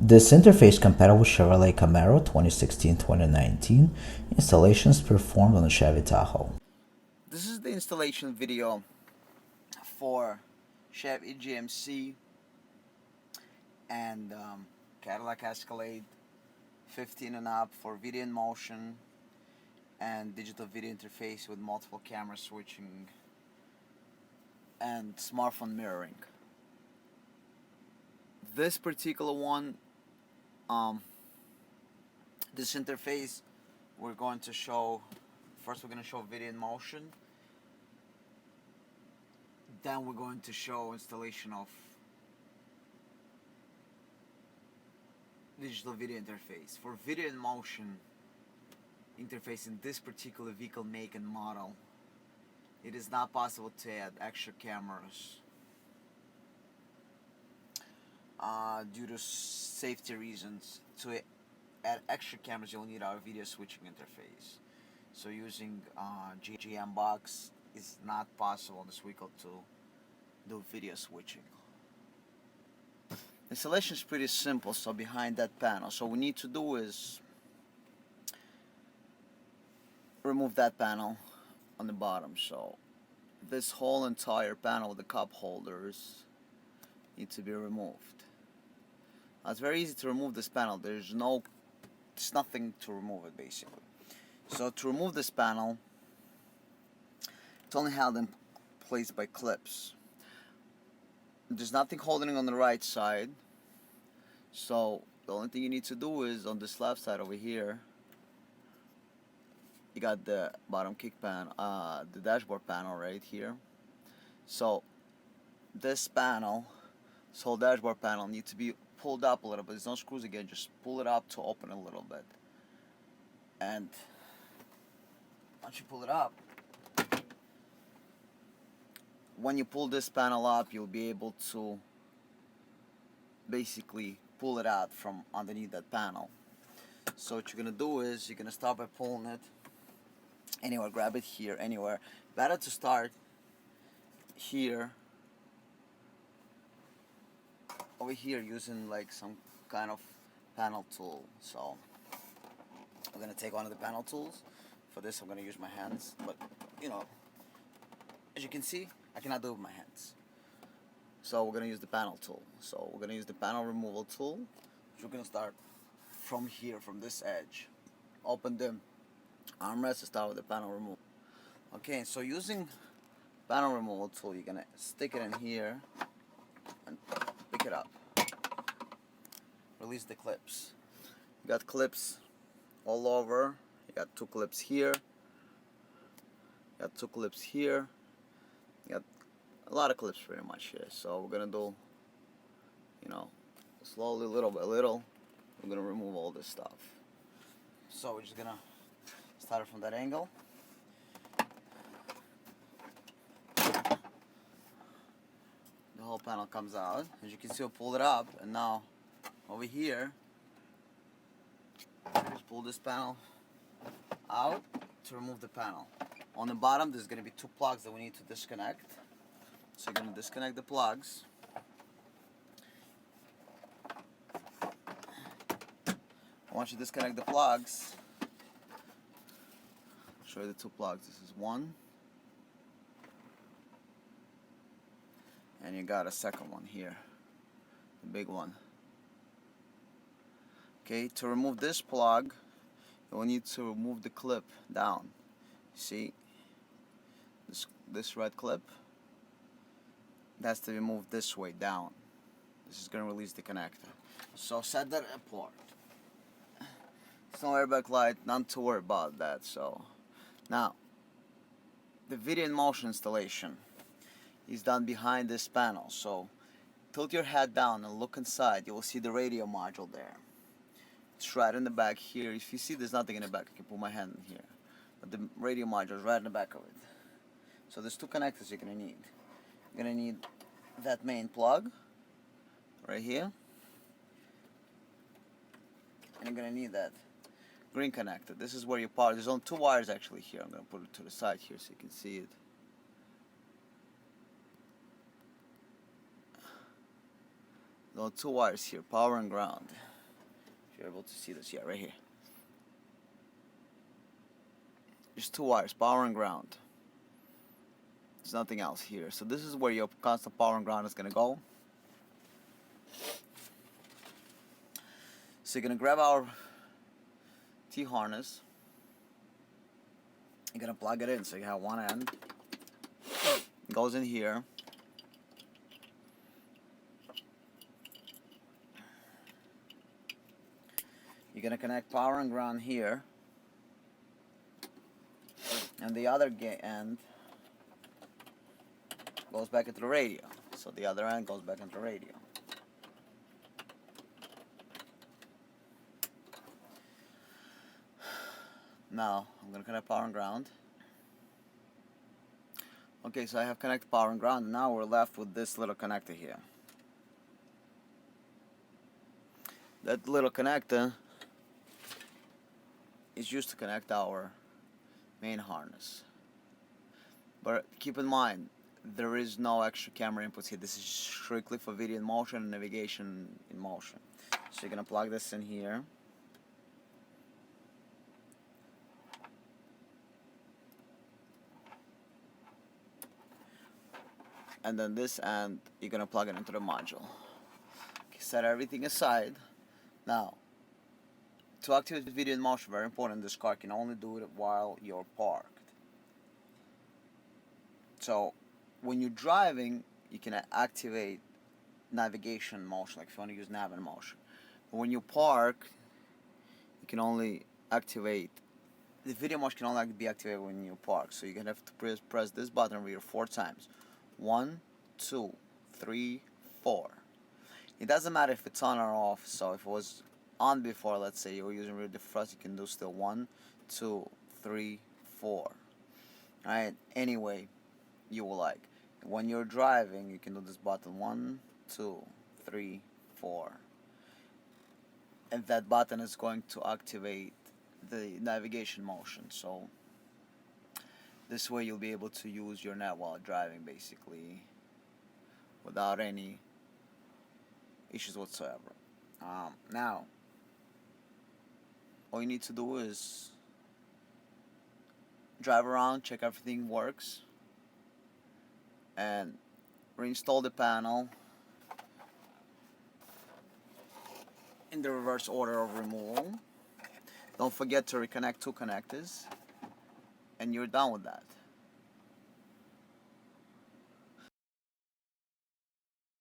This interface compatible with Chevrolet Camaro 2016-2019. Installations performed on the Chevy Tahoe. This is the installation video for Chevy GMC and Cadillac Escalade 15 and up for video in motion and digital video interface with multiple camera switching and smartphone mirroring. This particular one, this interface, we're going to show, first we're going to show video in motion, then we're going to show installation of digital video interface. For video in motion interface in this particular vehicle make and model, it is not possible to add extra cameras due to safety reasons. To add extra cameras, you'll need our video switching interface. So using GM box is not possible on this vehicle to do video switching. Installation is pretty simple. So behind that panel, so what we need to do is remove that panel on the bottom. So this whole entire panel with the cup holders need to be removed. Now, it's very easy to remove this panel. There's nothing to remove it basically. So to remove this panel, it's only held in place by clips. There's nothing holding it on the right side. So the only thing you need to do is on this left side over here, you got the bottom kick pan, the dashboard panel right here. So this panel, this whole dashboard panel needs to be pulled up a little bit. There's no screws again, just pull it up to open a little bit. And once you pull it up, when you pull this panel up, you'll be able to basically pull it out from underneath that panel. So what you're gonna do is you're gonna start by pulling it anywhere, grab it here, anywhere. Better to start here, over here, using like some kind of panel tool. So I'm gonna take one of the panel tools. For this, I'm gonna use my hands, but you know, as you can see, I cannot do it with my hands. So we're gonna use the panel tool. So we're gonna use the panel removal tool. So we're gonna start from here, from this edge. Open the armrest to start with the panel removal. Okay, so using panel removal tool, you're gonna stick it in here and pick it up. Release the clips. You got clips all over. You got two clips here. You got two clips here. You got a lot of clips pretty much here. So we're gonna do, you know, slowly, little by little, we're gonna remove all this stuff. So we're just gonna start from that angle. The whole panel comes out. As you can see, we'll pull it up, and now over here, just pull this panel out to remove the panel. On the bottom, there's going to be two plugs that we need to disconnect. So you're going to disconnect the plugs. Once you disconnect the plugs, I'll show you the two plugs. This is one, and you got a second one here, the big one. Okay, to remove this plug, you will need to remove the clip down. See, this red clip, that's to be moved this way down. This is going to release the connector. So set that apart. It's no airbag light, none to worry about that. So now, the video in motion installation is done behind this panel. So tilt your head down and look inside. You will see the radio module there. It's right in the back here. If you see there's nothing in the back, I can put my hand in here. But the radio module is right in the back of it. So there's two connectors you're going to need. You're going to need that main plug right here. And you're going to need that green connector. This is where your power, there's only two wires actually here. I'm going to put it to the side here so you can see it. There are two wires here, power and ground. you're able to see this, yeah, right here. There's two wires, power and ground. There's nothing else here. So this is where your constant power and ground is gonna go. So you're gonna grab our T-harness. You're gonna plug it in. So you have one end. It goes in here. You're gonna connect power and ground here. And the other end goes back into the radio. So the other end goes back into the radio. Now I'm gonna connect power and ground. Okay, so I have connected power and ground. Now we're left with this little connector here. That little connector is used to connect our main harness. But keep in mind, there is no extra camera inputs here. This is strictly for video in motion and navigation in motion. So you're gonna plug this in here. And then this end, you're gonna plug it into the module. Okay, set everything aside. Now, to activate video in motion, very important, this car can only do it while you're parked. So, when you're driving, you can activate navigation motion, like if you want to use nav in motion. But when you park, you can only activate, the video motion can only be activated when you park. So you're gonna have to press this button over here 4 times. 1, 2, 3, 4. It doesn't matter if it's on or off. So if it was on before, let's say you were using rear defrost, you can do still 1, 2, 3, 4. Alright, anyway you will like. When you're driving, you can do this button 1, 2, 3, 4. And that button is going to activate the navigation motion. So this way you'll be able to use your nav while driving, basically, without any issues whatsoever. Now, all you need to do is drive around, check everything works, and reinstall the panel in the reverse order of removal. Don't forget to reconnect 2 connectors, and you're done with that.